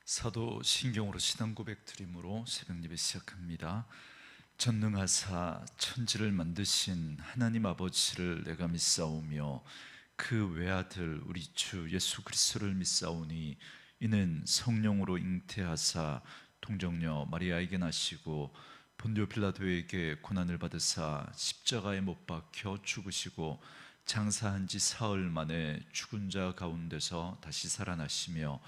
사도 신경으로 신앙 고백 드림으로 새벽 예배 시작합니다. 전능하사 천지를 만드신 하나님 아버지를 내가 믿사오며 그 외아들 우리 주 예수 그리스도를 믿사오니 이는 성령으로 잉태하사 동정녀 마리아에게 나시고 본디오 빌라도에게 고난을 받으사 십자가에 못 박혀 죽으시고 장사한 지 사흘 만에 죽은 자 가운데서 다시 살아나시며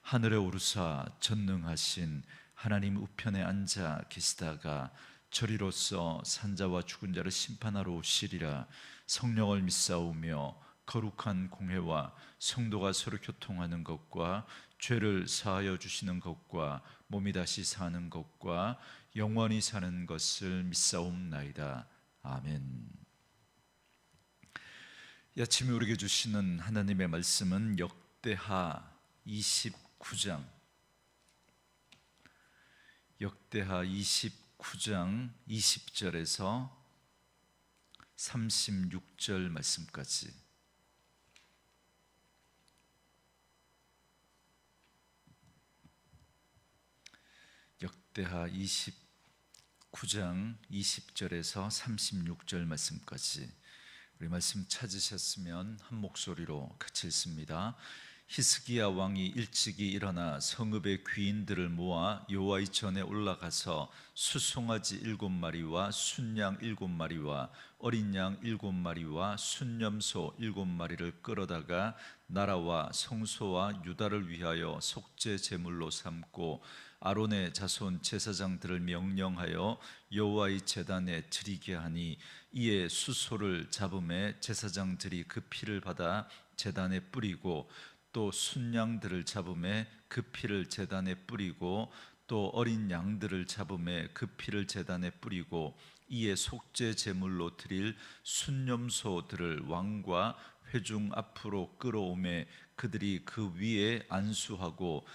하늘에 오르사 전능하신 하나님 우편에 앉아 계시다가 저리로서 산자와 죽은 자를 심판하러 오시리라. 성령을 믿사오며 거룩한 공회와 성도가 서로 교통하는 것과 죄를 사하여 주시는 것과 몸이 다시 사는 것과 영원히 사는 것을 믿사옵나이다. 아멘. 이 아침에 우리에게 주시는 하나님의 말씀은 역대하 29장 20절에서 36절 말씀까지. 역대하 29장 20절에서 36절 말씀까지. 우리 말씀 찾으셨으면 한 목소리로 같이 읽습니다. 히스기야 왕이 일찍이 일어나 성읍의 귀인들을 모아 여호와의 전에 올라가서 수송아지 7마리와 순양 7마리와 어린 양 7마리와 순염소 7마리를 끌어다가 나라와 성소와 유다를 위하여 속죄 제물로 삼고 아론의 자손 제사장들을 명령하여 여호와의 제단에 드리게 하니 이에 수소를 잡음에 제사장들이 그 피를 받아 제단에 뿌리고 또 순양들을 잡음에 그 피를 제단에 뿌리고 또 어린 양들을 잡음에 그 피를 제단에 뿌리고 이에 속죄 제물로 드릴 순염소들을 왕과 회중 앞으로 끌어오매 그들이 그 위에 안수하고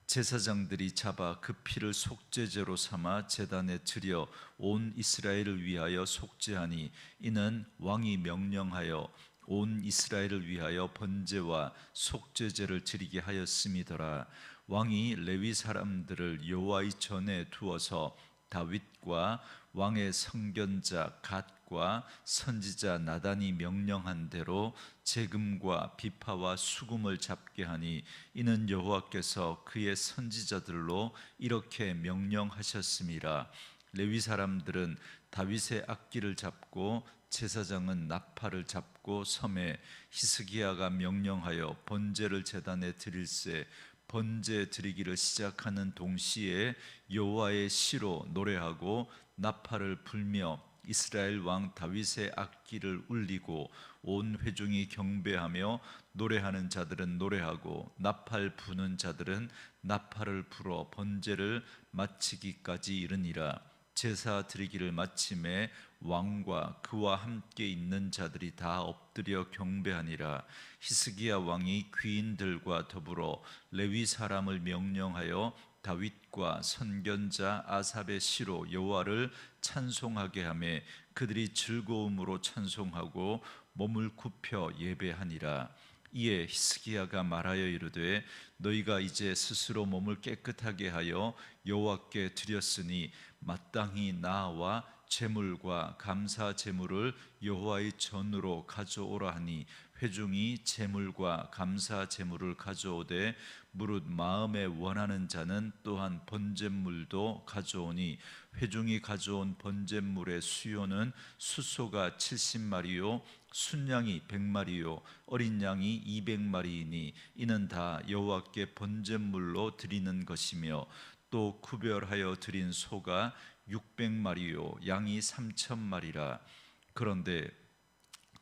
제사장들이 잡아 그 피를 속죄제로 삼아 제단에 드려 온 이스라엘을 위하여 속죄하니 이는 왕이 명령하여 온 이스라엘을 위하여 번제와 속죄제를 드리게 하였음이더라. 왕이 레위 사람들을 여호와의 전에 두어서 다윗과 왕의 선견자 갓과 선지자 나단이 명령한 대로 재금과 비파와 수금을 잡게 하니 이는 여호와께서 그의 선지자들로 이렇게 명령하셨음이라. 레위 사람들은 다윗의 악기를 잡고 제사장은 나팔을 잡고 섬에 히스기야가 명령하여 번제를 제단에 드릴새 번제 드리기를 시작하는 동시에 여호와의 시로 노래하고 나팔을 불며 이스라엘 왕 다윗의 악기를 울리고 온 회중이 경배하며 노래하는 자들은 노래하고 나팔 부는 자들은 나팔을 불어 번제를 마치기까지 이르니라. 제사 드리기를 마침에 왕과 그와 함께 있는 자들이 다 엎드려 경배하니라. 히스기야 왕이 귀인들과 더불어 레위 사람을 명령하여 다윗과 선견자 아삽의 시로 여호와를 찬송하게 하며 그들이 즐거움으로 찬송하고 몸을 굽혀 예배하니라. 이에 히스기야가 말하여 이르되 너희가 이제 스스로 몸을 깨끗하게 하여 여호와께 드렸으니 마땅히 나와 제물과 감사 제물을 여호와의 전으로 가져오라 하니 회중이 제물과 감사 제물을 가져오되 무릇 마음에 원하는 자는 또한 번제물도 가져오니 회중이 가져온 번제물의 수요는 수소가 70마리요 순양이 100마리요 어린 양이 200마리이니 이는 다 여호와께 번제물로 드리는 것이며 또 구별하여 드린 소가 600마리요 양이 3,000마리라. 그런데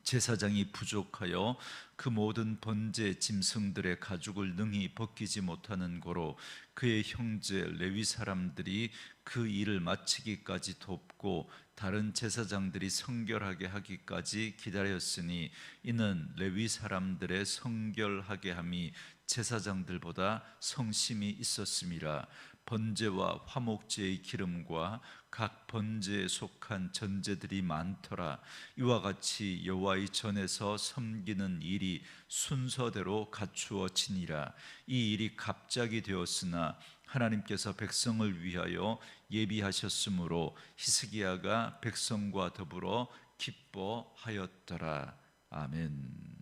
제사장이 부족하여 그 모든 번제 짐승들의 가죽을 능히 벗기지 못하는 고로 그의 형제 레위 사람들이 그 일을 마치기까지 돕고 다른 제사장들이 성결하게 하기까지 기다렸으니 이는 레위 사람들의 성결하게 함이 제사장들보다 성심이 있었음이라. 번제와 화목제의 기름과 각 번제에 속한 전제들이 많더라. 이와 같이 여호와의 전에서 섬기는 일이 순서대로 갖추어지니라. 이 일이 갑자기 되었으나 하나님께서 백성을 위하여 예비하셨으므로 히스기야가 백성과 더불어 기뻐하였더라. 아멘.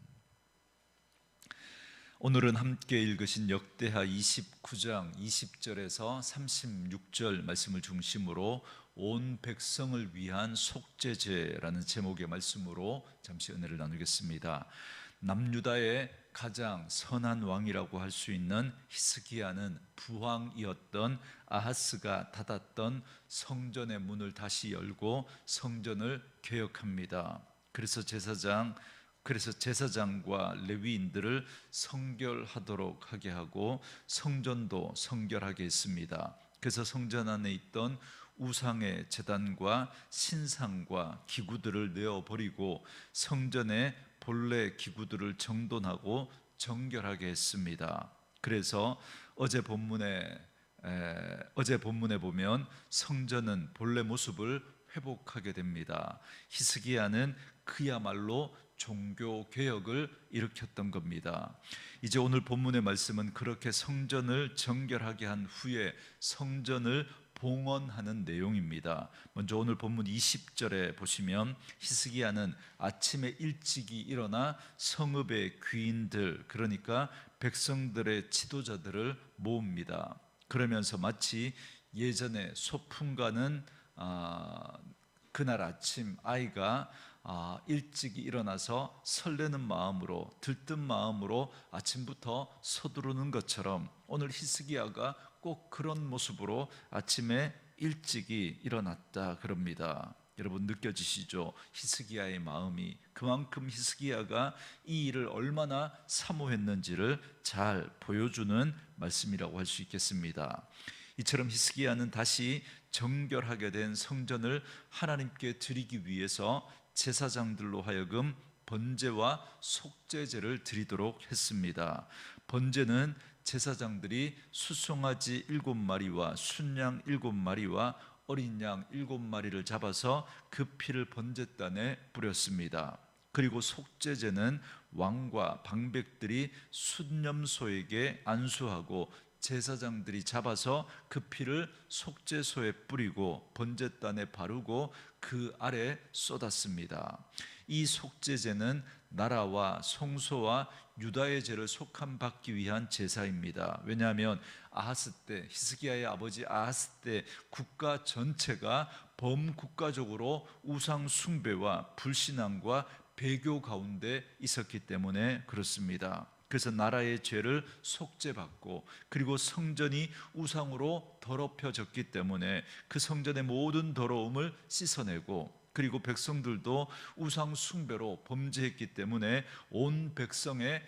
오늘은 함께 읽으신 역대하 29장 20절에서 36절 말씀을 중심으로 온 백성을 위한 속죄제라는 제목의 말씀으로 잠시 은혜를 나누겠습니다. 남유다의 가장 선한 왕이라고 할 수 있는 히스기야는 부왕이었던 아하스가 닫았던 성전의 문을 다시 열고 성전을 개혁합니다. 그래서 제사장과 레위인들을 성결하도록 하게 하고 성전도 성결하게 했습니다. 그래서 성전 안에 있던 우상의 제단과 신상과 기구들을 내어버리고 성전의 본래 기구들을 정돈하고 정결하게 했습니다. 그래서 어제 본문에 보면 성전은 본래 모습을 회복하게 됩니다. 히스기야는 그야말로 종교 개혁을 일으켰던 겁니다. 이제 오늘 본문의 말씀은 그렇게 성전을 정결하게 한 후에 성전을 봉헌하는 내용입니다. 먼저 오늘 본문 20절에 보시면 히스기야는 아침에 일찍이 일어나 성읍의 귀인들, 그러니까 백성들의 지도자들을 모읍니다. 그러면서 마치 예전에 소풍 가는 그날 아침 아이가 일찍 일어나서 설레는 마음으로, 들뜬 마음으로 아침부터 서두르는 것처럼 오늘 히스기야가 꼭 그런 모습으로 아침에 일찍이 일어났다 그럽니다. 여러분 느껴지시죠? 히스기야의 마음이, 그만큼 히스기야가 이 일을 얼마나 사모했는지를 잘 보여주는 말씀이라고 할 수 있겠습니다. 이처럼 히스기야는 다시 정결하게 된 성전을 하나님께 드리기 위해서 제사장들로 하여금 번제와 속죄제를 드리도록 했습니다. 번제는 제사장들이 수송아지 7마리와 순양 7마리와 어린 양 7마리를 잡아서 그 피를 번제단에 뿌렸습니다. 그리고 속죄제는 왕과 방백들이 순념소에게 안수하고 제사장들이 잡아서 그 피를 속죄소에 뿌리고 번제단에 바르고 그 아래 쏟았습니다. 이 속죄제는 나라와 성소와 유다의 죄를 속함받기 위한 제사입니다. 왜냐하면 아하스 때, 히스기야의 아버지 아하스 때 국가 전체가 범국가적으로 우상 숭배와 불신앙과 배교 가운데 있었기 때문에 그렇습니다. 그래서 나라의 죄를 속죄받고, 그리고 성전이 우상으로 더럽혀졌기 때문에 그 성전의 모든 더러움을 씻어내고, 그리고 백성들도 우상 숭배로 범죄했기 때문에 온 백성의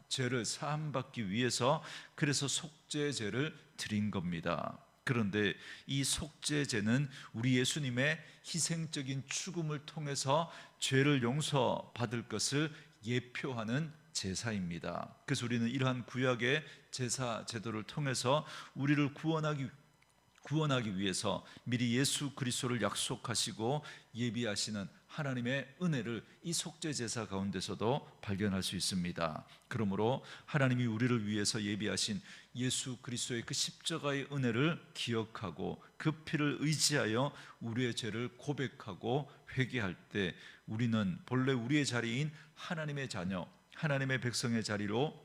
죄를 사함받기 위해서 그래서 속죄제를 드린 겁니다. 그런데 이 속죄제는 우리 예수님의 희생적인 죽음을 통해서 죄를 용서받을 것을 예표하는 제사입니다. 그래서 우리는 이러한 구약의 제사 제도를 통해서 우리를 구원하기 위해서 미리 예수 그리스도를 약속하시고 예비하시는 하나님의 은혜를 이 속죄 제사 가운데서도 발견할 수 있습니다. 그러므로 하나님이 우리를 위해서 예비하신 예수 그리스도의 그 십자가의 은혜를 기억하고 그 피를 의지하여 우리의 죄를 고백하고 회개할 때 우리는 본래 우리의 자리인 하나님의 자녀, 하나님의 백성의 자리로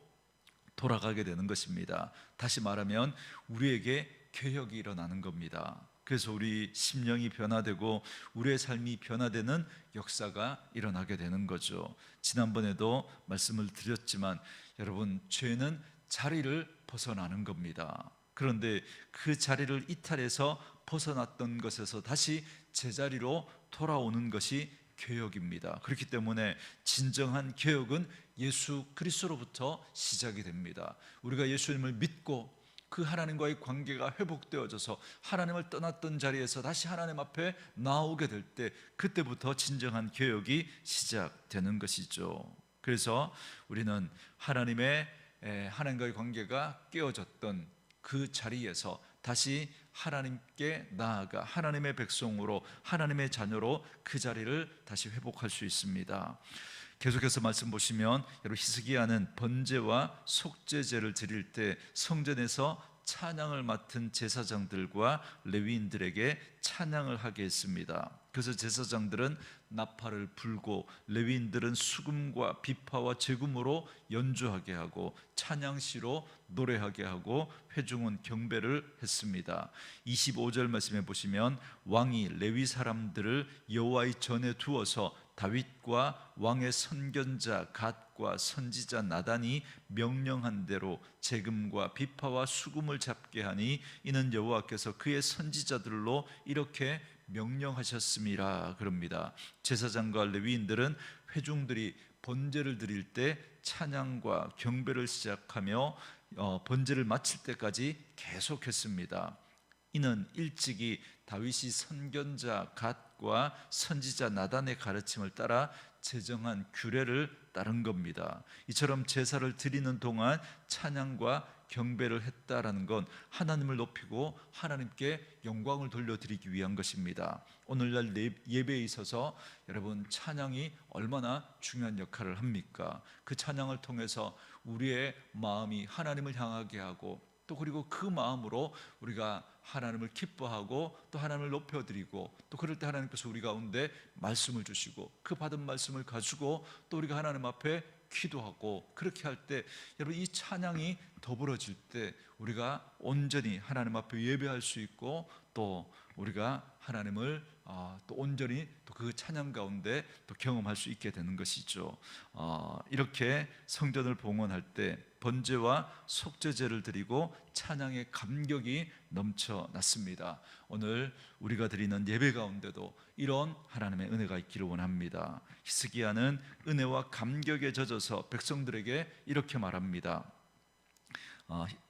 돌아가게 되는 것입니다. 다시 말하면 우리에게 개혁이 일어나는 겁니다. 그래서 우리 심령이 변화되고 우리의 삶이 변화되는 역사가 일어나게 되는 거죠. 지난번에도 말씀을 드렸지만 여러분, 죄는 자리를 벗어나는 겁니다. 그런데 그 자리를 이탈해서 벗어났던 것에서 다시 제자리로 돌아오는 것이 개혁입니다. 그렇기 때문에 진정한 개혁은 예수 그리스도로부터 시작이 됩니다. 우리가 예수님을 믿고 그 하나님과의 관계가 회복되어져서 하나님을 떠났던 자리에서 다시 하나님 앞에 나오게 될 때, 그때부터 진정한 개혁이 시작되는 것이죠. 그래서 우리는 하나님과의 관계가 깨어졌던 그 자리에서 다시 하나님께 나아가 하나님의 백성으로, 하나님의 자녀로 그 자리를 다시 회복할 수 있습니다. 계속해서 말씀 보시면, 여러분 히스기야는 번제와 속죄제를 드릴 때 성전에서 찬양을 맡은 제사장들과 레위인들에게 찬양을 하게 했습니다. 그래서 제사장들은 나팔을 불고 레위인들은 수금과 비파와 제금으로 연주하게 하고 찬양시로 노래하게 하고 회중은 경배를 했습니다. 25절 말씀에 보시면, 왕이 레위 사람들을 여호와의 전에 두어서 다윗과 왕의 선견자 갓과 선지자 나단이 명령한 대로 제금과 비파와 수금을 잡게 하니 이는 여호와께서 그의 선지자들로 이렇게 명령하셨음이라 그럽니다. 제사장과 레위인들은 회중들이 번제를 드릴 때 찬양과 경배를 시작하며 번제를 마칠 때까지 계속했습니다. 이는 일찍이 다윗이 선견자 갓과 선지자 나단의 가르침을 따라 제정한 규례를 따른 겁니다. 이처럼 제사를 드리는 동안 찬양과 경배를 했다라는 건 하나님을 높이고 하나님께 영광을 돌려드리기 위한 것입니다. 오늘날 예배에 있어서 여러분, 찬양이 얼마나 중요한 역할을 합니까? 그 찬양을 통해서 우리의 마음이 하나님을 향하게 하고, 또 그리고 그 마음으로 우리가 하나님을 기뻐하고 또 하나님을 높여드리고, 또 그럴 때 하나님께서 우리 가운데 말씀을 주시고 그 받은 말씀을 가지고 또 우리가 하나님 앞에 기도하고, 그렇게 할 때 여러분, 이 찬양이 더불어질 때 우리가 온전히 하나님 앞에 예배할 수 있고, 또 우리가 하나님을 또 온전히 또 그 찬양 가운데 또 경험할 수 있게 되는 것이죠. 이렇게 성전을 봉헌할 때 번제와 속죄제를 드리고 찬양의 감격이 넘쳐났습니다. 오늘 우리가 드리는 예배 가운데도 이런 하나님의 은혜가 있기를 원합니다. 히스기야는 은혜와 감격에 젖어서 백성들에게 이렇게 말합니다.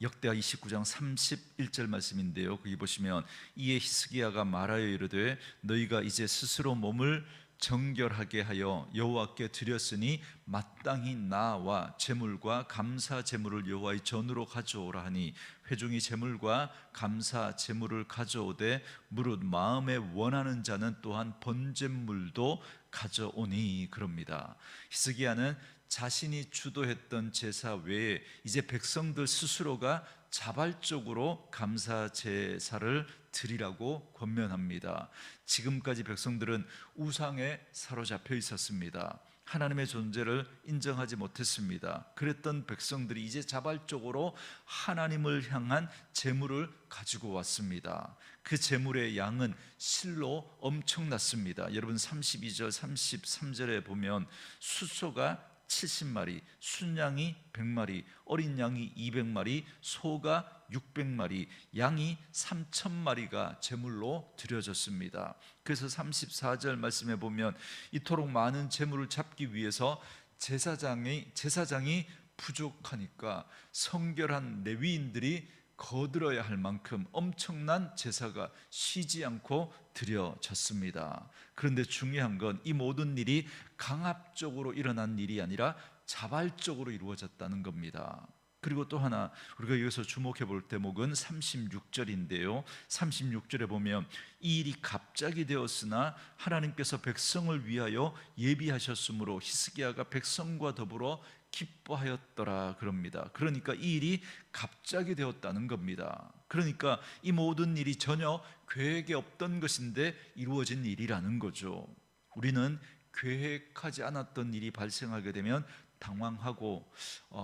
역대하 29장 31절 말씀인데요, 거기 보시면, 이에 히스기야가 말하여 이르되 너희가 이제 스스로 몸을 정결하게 하여 여호와께 드렸으니 마땅히 나와 제물과 감사 제물을 여호와의 전으로 가져오라 하니, 회중이 제물과 감사 제물을 가져오되 무릇 마음에 원하는 자는 또한 번제물도 가져오니 그럽니다. 히스기야는 자신이 주도했던 제사 외에 이제 백성들 스스로가 자발적으로 감사 제사를 드리라고 권면합니다. 지금까지 백성들은 우상에 사로잡혀 있었습니다. 하나님의 존재를 인정하지 못했습니다. 그랬던 백성들이 이제 자발적으로 하나님을 향한 제물을 가지고 왔습니다. 그 제물의 양은 실로 엄청났습니다. 여러분 32절 33절에 보면, 숫소가 70마리, 순양이 100마리, 어린 양이 200마리, 소가 600마리, 양이 3,000마리가 제물로 드려졌습니다. 그래서 34절 말씀에 보면, 이토록 많은 제물을 잡기 위해서 제사장이 부족하니까 성결한 레위인들이 거들어야 할 만큼 엄청난 제사가 쉬지 않고 드려졌습니다. 그런데 중요한 건 이 모든 일이 강압적으로 일어난 일이 아니라 자발적으로 이루어졌다는 겁니다. 그리고 또 하나 우리가 여기서 주목해 볼 대목은 36절인데요 36절에 보면, 이 일이 갑자기 되었으나 하나님께서 백성을 위하여 예비하셨으므로 히스기야가 백성과 더불어 기뻐하였더라 그럽니다. 그러니까 이 일이 갑자기 되었다는 겁니다. 그러니까 이 모든 일이 전혀 계획에 없던 것인데 이루어진 일이라는 거죠. 우리는 계획하지 않았던 일이 발생하게 되면 당황하고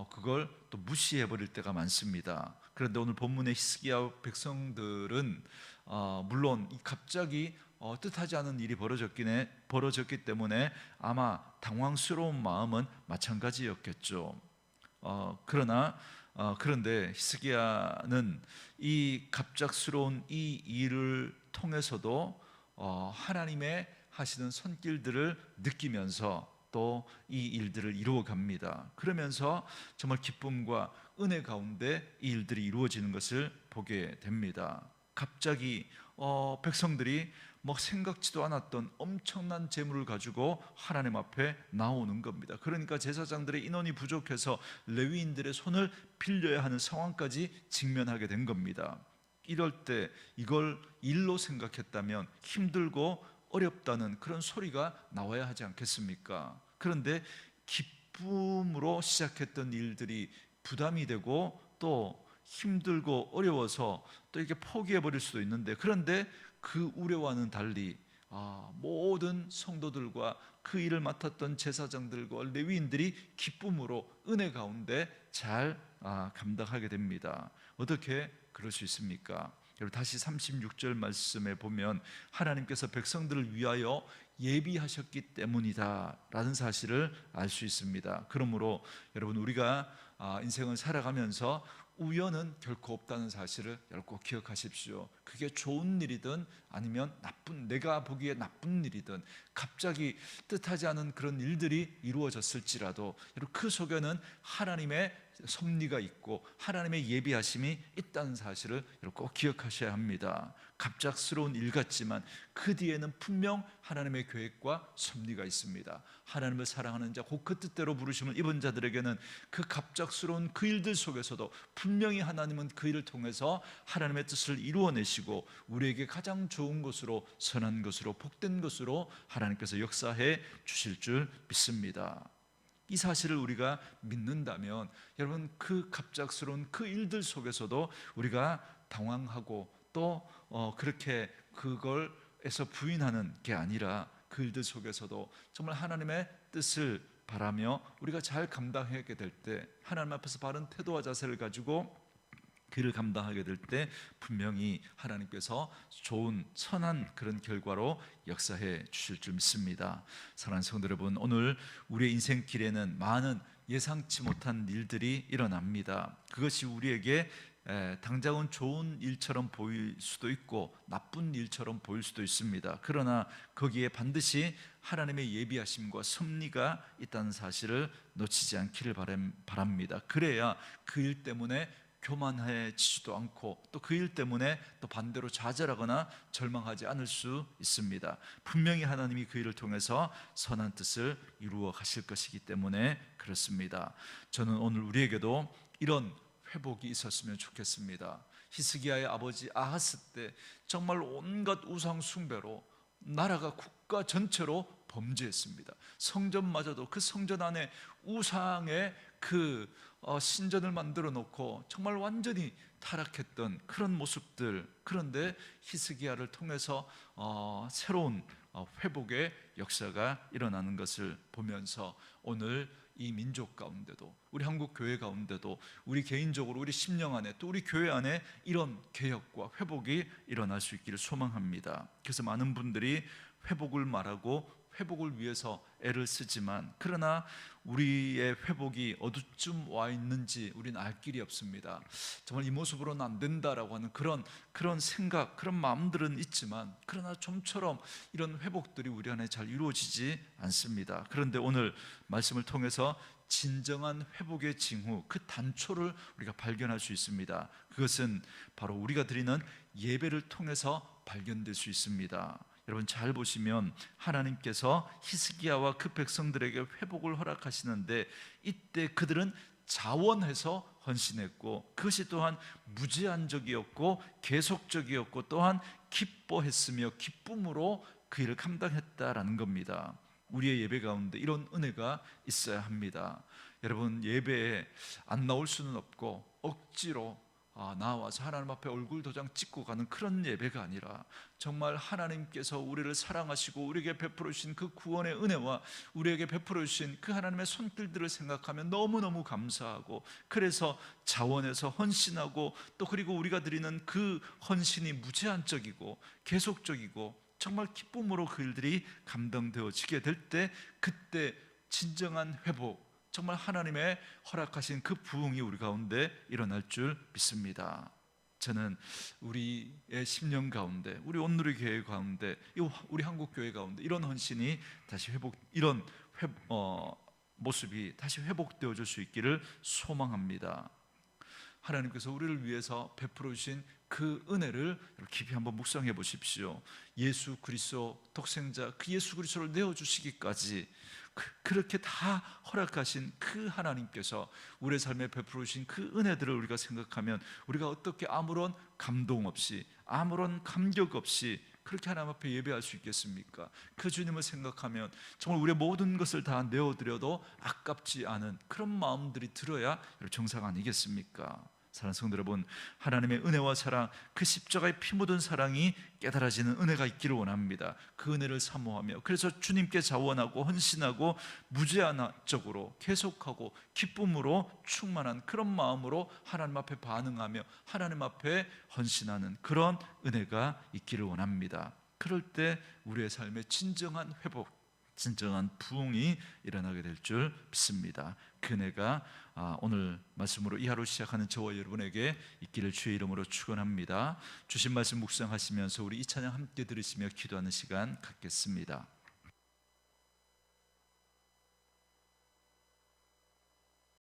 그걸 또 무시해 버릴 때가 많습니다. 그런데 오늘 본문의 히스기야 백성들은 물론 갑자기 뜻하지 않은 일이 벌어졌기 때문에 아마 당황스러운 마음은 마찬가지였겠죠. 그런데 히스기야는 이 갑작스러운 이 일을 통해서도 하나님의 하시는 손길들을 느끼면서 또 이 일들을 이루어 갑니다. 그러면서 정말 기쁨과 은혜 가운데 이 일들이 이루어지는 것을 보게 됩니다. 갑자기 백성들이 뭐 생각지도 않았던 엄청난 재물을 가지고 하나님 앞에 나오는 겁니다. 그러니까 제사장들의 인원이 부족해서 레위인들의 손을 빌려야 하는 상황까지 직면하게 된 겁니다. 이럴 때 이걸 일로 생각했다면 힘들고 어렵다는 그런 소리가 나와야 하지 않겠습니까? 그런데 기쁨으로 시작했던 일들이 부담이 되고 또 힘들고 어려워서 또 이렇게 포기해 버릴 수도 있는데, 그런데 그 우려와는 달리 모든 성도들과 그 일을 맡았던 제사장들과 레위인들이 기쁨으로 은혜 가운데 잘 감당하게 됩니다. 어떻게 그럴 수 있습니까? 여러분, 다시 36절 말씀에 보면 하나님께서 백성들을 위하여 예비하셨기 때문이다 라는 사실을 알 수 있습니다. 그러므로 여러분, 우리가 인생을 살아가면서 우연은 결코 없다는 사실을 여러분 꼭 기억하십시오. 그게 좋은 일이든 아니면 내가 보기에 나쁜 일이든 갑자기 뜻하지 않은 그런 일들이 이루어졌을지라도 여러분, 그 속에는 하나님의 섭리가 있고 하나님의 예비하심이 있다는 사실을 여러분 꼭 기억하셔야 합니다. 갑작스러운 일 같지만 그 뒤에는 분명 하나님의 계획과 섭리가 있습니다. 하나님을 사랑하는 자, 곧 그 뜻대로 부르심을 입은 자들에게는 그 갑작스러운 그 일들 속에서도 분명히 하나님은 그 일을 통해서 하나님의 뜻을 이루어내시고 우리에게 가장 좋은 것으로, 선한 것으로, 복된 것으로 하나님께서 역사해 주실 줄 믿습니다. 이 사실을 우리가 믿는다면 여러분, 그 갑작스러운 그 일들 속에서도 우리가 당황하고 또 그렇게 그걸에서 부인하는 게 아니라 그 일들 속에서도 정말 하나님의 뜻을 바라며 우리가 잘 감당하게 될 때, 하나님 앞에서 바른 태도와 자세를 가지고 그를 감당하게 될 때 분명히 하나님께서 좋은 선한 그런 결과로 역사해 주실 줄 믿습니다. 사랑하는 성도 여러분, 오늘 우리의 인생길에는 많은 예상치 못한 일들이 일어납니다. 그것이 우리에게 당장은 좋은 일처럼 보일 수도 있고 나쁜 일처럼 보일 수도 있습니다. 그러나 거기에 반드시 하나님의 예비하심과 섭리가 있다는 사실을 놓치지 않기를 바랍니다. 그래야 그 일 때문에 교만해지지도 않고 또 그 일 때문에 또 반대로 좌절하거나 절망하지 않을 수 있습니다. 분명히 하나님이 그 일을 통해서 선한 뜻을 이루어 가실 것이기 때문에 그렇습니다. 저는 오늘 우리에게도 이런 회복이 있었으면 좋겠습니다. 히스기야의 아버지 아하스 때 정말 온갖 우상 숭배로 나라가 국가 전체로 범죄했습니다. 성전마저도 그 성전 안에 우상의 그 신전을 만들어 놓고 정말 완전히 타락했던 그런 모습들. 그런데 히스기야를 통해서 새로운 회복의 역사가 일어나는 것을 보면서 오늘 이 민족 가운데도, 우리 한국 교회 가운데도, 우리 개인적으로 우리 심령 안에 또 우리 교회 안에 이런 개혁과 회복이 일어날 수 있기를 소망합니다. 그래서 많은 분들이 회복을 말하고 회복을 위해서 애를 쓰지만, 그러나 우리의 회복이 어디쯤 와 있는지 우리는 알 길이 없습니다. 정말 이 모습으로는 안 된다라고 하는 그런 생각, 그런 마음들은 있지만, 그러나 좀처럼 이런 회복들이 우리 안에 잘 이루어지지 않습니다. 그런데 오늘 말씀을 통해서 진정한 회복의 징후, 그 단초를 우리가 발견할 수 있습니다. 그것은 바로 우리가 드리는 예배를 통해서 발견될 수 있습니다. 여러분, 잘 보시면 하나님께서 히스기야와 그 백성들에게 회복을 허락하시는데, 이때 그들은 자원해서 헌신했고 그것이 또한 무제한적이었고 계속적이었고 또한 기뻐했으며 기쁨으로 그 일을 감당했다라는 겁니다. 우리의 예배 가운데 이런 은혜가 있어야 합니다. 여러분, 예배에 안 나올 수는 없고 억지로 나와서 하나님 앞에 얼굴 도장 찍고 가는 그런 예배가 아니라, 정말 하나님께서 우리를 사랑하시고 우리에게 베풀어 주신 그 구원의 은혜와 우리에게 베풀어 주신 그 하나님의 손길들을 생각하면 너무너무 감사하고, 그래서 자원해서 헌신하고 또 그리고 우리가 드리는 그 헌신이 무제한적이고 계속적이고 정말 기쁨으로 그 일들이 감당되어지게 될 때, 그때 진정한 회복, 정말 하나님의 허락하신 그 부흥이 우리 가운데 일어날 줄 믿습니다. 저는 우리의 10년 가운데, 우리 온누리 교회 가운데, 우리 한국 교회 가운데 이런 헌신이 다시 이런 모습이 다시 회복되어질 수 있기를 소망합니다. 하나님께서 우리를 위해서 베풀어 주신 그 은혜를 깊이 한번 묵상해 보십시오. 예수 그리스도 독생자 그 예수 그리스도를 내어 주시기까지 그렇게 다 허락하신 그 하나님께서 우리의 삶에 베풀어 주신 그 은혜들을 우리가 생각하면 우리가 어떻게 아무런 감동 없이 아무런 감격 없이 그렇게 하나님 앞에 예배할 수 있겠습니까? 그 주님을 생각하면 정말 우리의 모든 것을 다 내어드려도 아깝지 않은 그런 마음들이 들어야 정상 아니겠습니까? 사랑하는 성도 여러분, 하나님의 은혜와 사랑, 그 십자가의 피 묻은 사랑이 깨달아지는 은혜가 있기를 원합니다. 그 은혜를 사모하며 그래서 주님께 자원하고 헌신하고 무제한적으로 계속하고 기쁨으로 충만한 그런 마음으로 하나님 앞에 반응하며 하나님 앞에 헌신하는 그런 은혜가 있기를 원합니다. 그럴 때 우리의 삶에 진정한 회복, 진정한 부흥이 일어나게 될 줄 믿습니다. 그 은혜가 오늘 말씀으로 이 하루 시작하는 저와 여러분에게 있기를 주의 이름으로 축원합니다. 주신 말씀 묵상하시면서 우리 이 찬양 함께 들으시며 기도하는 시간 갖겠습니다.